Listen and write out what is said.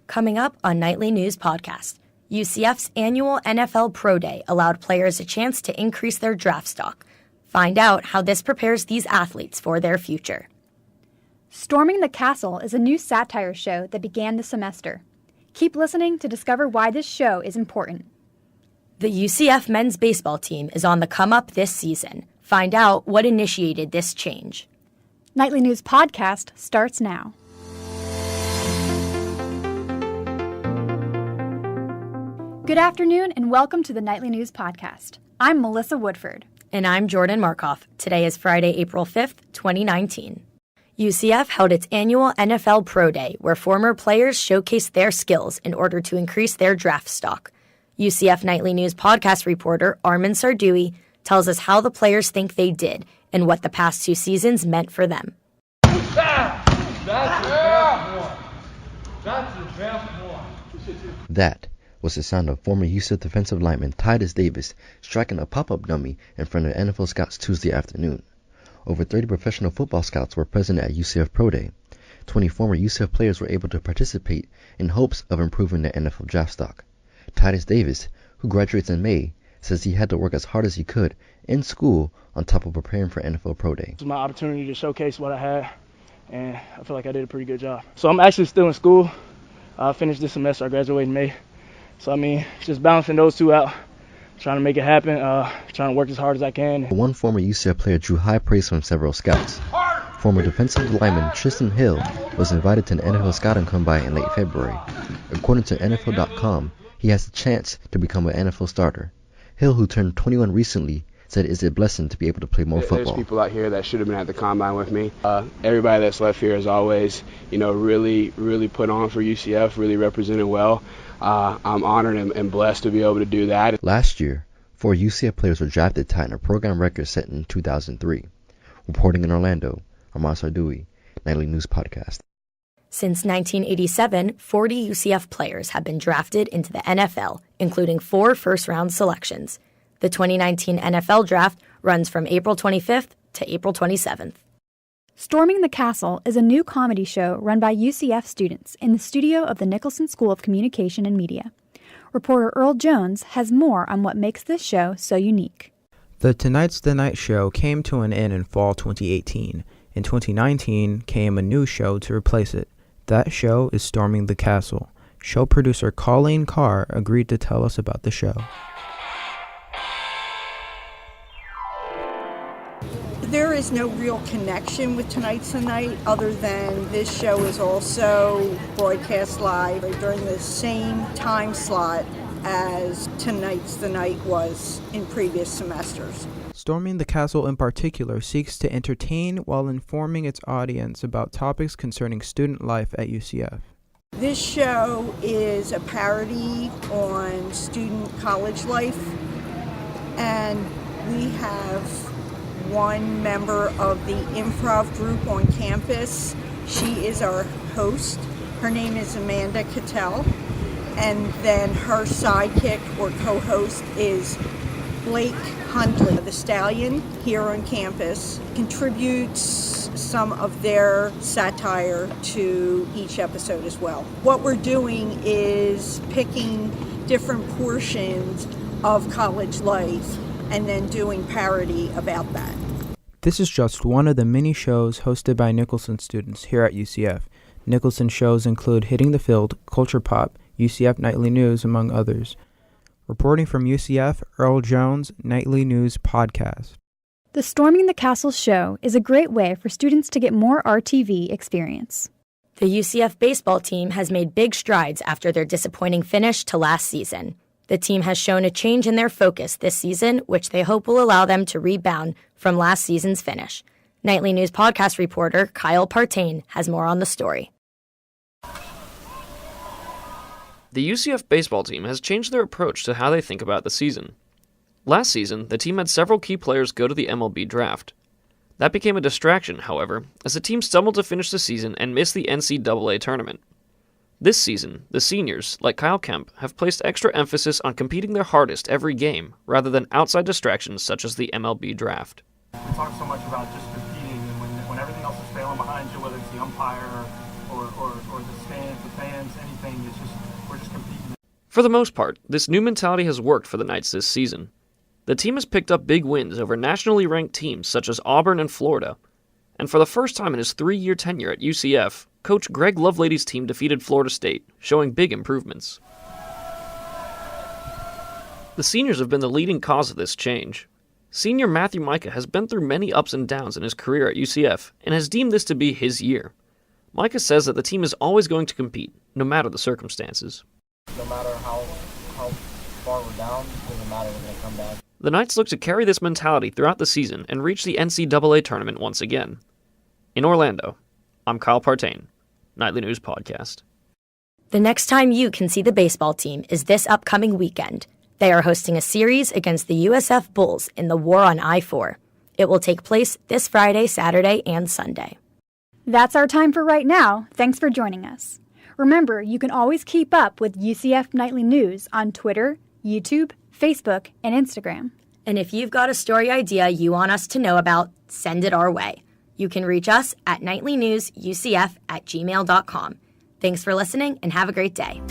Coming up on Nightly News Podcast, UCF's annual NFL Pro Day allowed players a chance to increase their draft stock. Find out how this prepares these athletes for their future. Storming the Castle is a new satire show that began this semester. Keep listening to discover why this show is important. The UCF men's baseball team is on the come-up this season. Find out what initiated this change. Nightly News Podcast starts now. Good afternoon and welcome to the Nightly News Podcast. I'm Melissa Woodford. And I'm Jordan Markoff. Today is Friday, April 5th, 2019. UCF held its annual NFL Pro Day, where former players showcased their skills in order to increase their draft stock. UCF Nightly News Podcast reporter Armin Sardoui tells us how the players think they did and what the past two seasons meant for them. That was the sound of former UCF defensive lineman Titus Davis striking a pop-up dummy in front of NFL scouts Tuesday afternoon. Over 30 professional football scouts were present at UCF Pro Day. 20 former UCF players were able to participate in hopes of improving their NFL draft stock. Titus Davis, who graduates in May, says he had to work as hard as he could in school on top of preparing for NFL Pro Day. It was my opportunity to showcase what I had, and I feel like I did a pretty good job. So I'm actually still in school. I finished this semester. I graduated in May. So, just balancing those two out, trying to make it happen, trying to work as hard as I can. One former UCF player drew high praise from several scouts. Former defensive lineman Tristan Hill was invited to an NFL scouting combine in late February. According to NFL.com, he has a chance to become an NFL starter. Hill, who turned 21 recently, said it's a blessing to be able to play more football. There's people out here that should have been at the combine with me. Everybody that's left here has always, really put on for UCF, really represented well. I'm honored and blessed to be able to do that. Last year, 4 UCF players were drafted, tying a program record set in 2003. Reporting in Orlando, Armin Sardoui, Nightly News Podcast. Since 1987, 40 UCF players have been drafted into the NFL, including 4 first-round selections. The 2019 NFL Draft runs from April 25th to April 27th. Storming the Castle is a new comedy show run by UCF students in the studio of the Nicholson School of Communication and Media. Reporter Earl Jones has more on what makes this show so unique. The Tonight's the Night show came to an end in fall 2018. In 2019 came a new show to replace it. That show is Storming the Castle. Show producer Colleen Carr agreed to tell us about the show. There is no real connection with Tonight's the Night other than this show is also broadcast live during the same time slot as Tonight's the Night was in previous semesters. Storming the Castle in particular seeks to entertain while informing its audience about topics concerning student life at UCF. This show is a parody on student college life, and we have one member of the improv group on campus. She is our host. Her name is Amanda Cattell, and then her sidekick or co-host is Blake Huntley. The Stallion here on campus contributes some of their satire to each episode as well. What we're doing is picking different portions of college life and then doing parody about that. This is just one of the many shows hosted by Nicholson students here at UCF. Nicholson shows include Hitting the Field, Culture Pop, UCF Nightly News, among others. Reporting from UCF, Earl Jones, Nightly News Podcast. The Storming the Castle show is a great way for students to get more RTV experience. The UCF baseball team has made big strides after their disappointing finish to last season. The team has shown a change in their focus this season, which they hope will allow them to rebound from last season's finish. Nightly News Podcast reporter Kyle Partain has more on the story. The UCF baseball team has changed their approach to how they think about the season. Last season, the team had several key players go to the MLB draft. That became a distraction, however, as the team stumbled to finish the season and missed the NCAA tournament. This season, the seniors, like Kyle Kemp, have placed extra emphasis on competing their hardest every game, rather than outside distractions such as the MLB draft. We talk so much about just competing, and when everything else is failing behind you, whether it's the umpire or the stands, the fans, anything, thing. It's just we're just competing. For the most part, this new mentality has worked for the Knights this season. The team has picked up big wins over nationally ranked teams such as Auburn and Florida. And for the first time in his 3-year tenure at UCF, Coach Greg Lovelady's team defeated Florida State, showing big improvements. The seniors have been the leading cause of this change. Senior Matthew Micah has been through many ups and downs in his career at UCF and has deemed this to be his year. Micah says that the team is always going to compete, no matter the circumstances. No matter how far we're down, it doesn't matter, we're going to come back. The Knights look to carry this mentality throughout the season and reach the NCAA tournament once again. In Orlando, I'm Kyle Partain, Nightly News Podcast. The next time you can see the baseball team is this upcoming weekend. They are hosting a series against the USF Bulls in the War on I-4. It will take place this Friday, Saturday, and Sunday. That's our time for right now. Thanks for joining us. Remember, you can always keep up with UCF Nightly News on Twitter, YouTube, Facebook, and Instagram. And if you've got a story idea you want us to know about, send it our way. You can reach us at nightlynewsucf@gmail.com. Thanks for listening and have a great day.